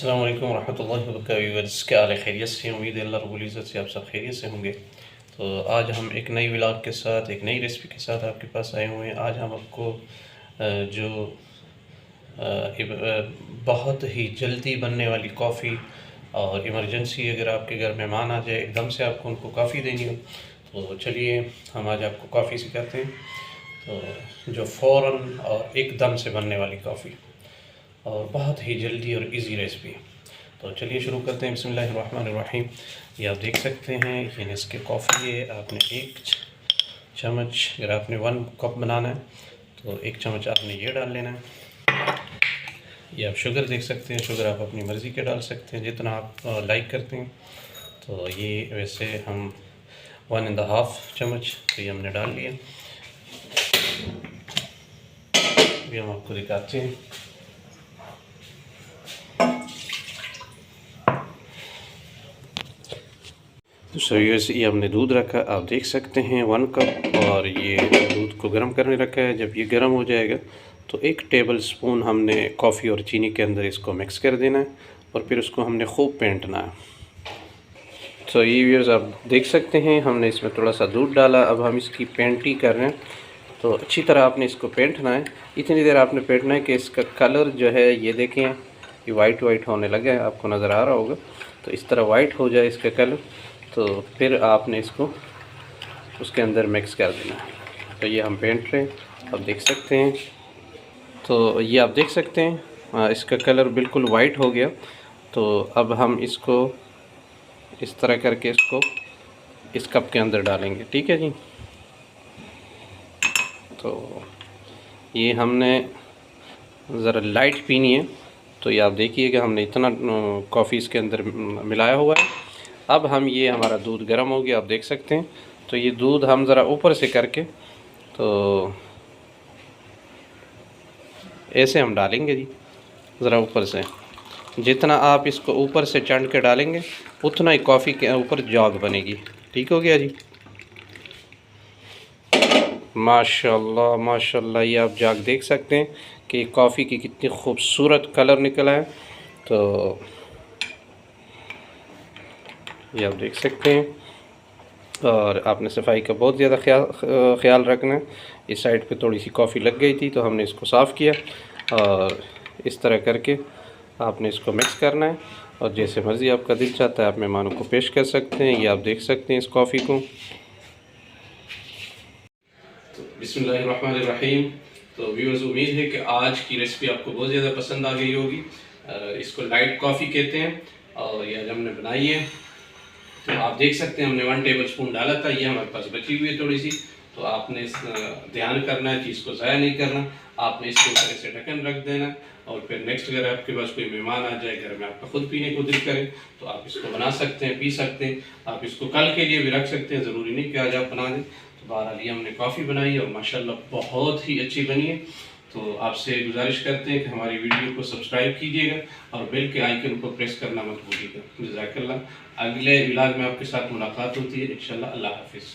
अस्सलाम वालेकुम रहमतुल्लाहि व बरकातहू। क्या हाल है? खैरियत से? उम्मीद है अल्लाह रब्बुल इज़्ज़त से आप सब खैरियत से होंगे। तो आज हम एक नई व्लॉग के साथ, एक नई रेसिपी के साथ आपके पास आए हुए हैं। आज हम आपको जो बहुत ही जल्दी बनने वाली कॉफ़ी और इमरजेंसी अगर आपके घर मेहमान आ जाए, एकदम से आपको उनको कॉफ़ी देनी हो, तो चलिए हम आज आपको कॉफ़ी सिखाते हैं। तो जो फ़ौरन और एकदम से बनने वाली कॉफ़ी और बहुत ही जल्दी और इजी रेसिपी है। तो चलिए शुरू करते हैं। बिस्मिल्लाहिर्रहमानिर्रहीम। ये आप देख सकते हैं, ये नेस्के कॉफ़ी है। आपने एक चम्मच, अगर आपने 1 कप बनाना है तो 1 चम्मच आपने ये डाल लेना है। ये आप शुगर देख सकते हैं, शुगर आप अपनी मर्ज़ी के डाल सकते हैं जितना आप लाइक करते हैं। तो ये वैसे हम 1.5 चम्मच तो ये हमने डाल लिया। ये हम आपको दिखाते हैं। तो ये हमने दूध रखा, आप देख सकते हैं 1 कप, और ये दूध को गर्म करने रखा है। जब ये गर्म हो जाएगा तो 1 टेबल स्पून हमने कॉफ़ी और चीनी के अंदर इसको मिक्स कर देना है और फिर उसको हमने खूब फेंटना है। तो ये व्यूअर्स आप देख सकते हैं, हमने इसमें थोड़ा सा दूध डाला। अब हम इसकी पेंटी कर रहे हैं। तो अच्छी तरह आपने इसको पेंटना है। इतनी देर आपने पेंटना है कि इसका कलर जो है, ये देखें, ये वाइट वाइट होने लगा है, आपको नज़र आ रहा होगा। तो इस तरह वाइट हो जाए इसका कलर, तो फिर आपने इसको उसके अंदर मिक्स कर देना है। तो ये हम पेंट रहे हैं, आप देख सकते हैं। तो ये आप देख सकते हैं इसका कलर बिल्कुल वाइट हो गया। तो अब हम इसको इस तरह करके इसको इस कप के अंदर डालेंगे, ठीक है जी। तो ये हमने ज़रा लाइट पीनी है, तो ये आप देखिएगा हमने इतना कॉफ़ी इसके अंदर मिलाया हुआ है। अब हम ये हमारा दूध गर्म हो गया, आप देख सकते हैं। तो ये दूध हम ज़रा ऊपर से करके, तो ऐसे हम डालेंगे जी, ज़रा ऊपर से। जितना आप इसको ऊपर से चढ़ के डालेंगे उतना ही कॉफ़ी के ऊपर जॉग बनेगी। ठीक हो गया जी। माशाल्लाह माशाल्लाह, ये आप जाग देख सकते हैं कि कॉफ़ी की कितनी खूबसूरत कलर निकला है। तो ये आप देख सकते हैं, और आपने सफाई का बहुत ज़्यादा ख्याल रखना है। इस साइड पे थोड़ी सी कॉफ़ी लग गई थी तो हमने इसको साफ़ किया, और इस तरह करके आपने इसको मिक्स करना है, और जैसे मर्ज़ी आपका दिल चाहता है आप मेहमानों को पेश कर सकते हैं। ये आप देख सकते हैं इस कॉफ़ी को। तो बिस्मिल्लाहिर्रहमानिर्रहीम। तो व्यूअर्स, उम्मीद है कि आज की रेसिपी आपको बहुत ज़्यादा पसंद आ गई होगी। इसको लाइट कॉफ़ी कहते हैं, और ये आज हमने बनाई है। तो आप देख सकते हैं हमने 1 टेबल स्पून डाला था, ये हमारे पास बची हुई है थोड़ी सी। तो आपने ध्यान करना है कि इसको ज़ाया नहीं करना। आपने इसके ऊपर ऐसे ढक्कन रख देना, और फिर नेक्स्ट अगर आपके पास कोई मेहमान आ जाए, घर में आपका खुद पीने को दिल करे, तो आप इसको बना सकते हैं, पी सकते हैं। आप इसको कल के लिए भी रख सकते हैं, ज़रूरी नहीं कि आज आप बना दें। तो बहरहाल ये हमने कॉफ़ी बनाई और माशाल्लाह बहुत ही अच्छी बनी है। तो आपसे गुजारिश करते हैं कि हमारी वीडियो को सब्सक्राइब कीजिएगा और बेल के आइकन को प्रेस करना मत भूलिएगा। जज़ाकल्लाह। अगले व्लॉग में आपके साथ मुलाकात होती है इंशाल्लाह। अल्लाह हाफिज़।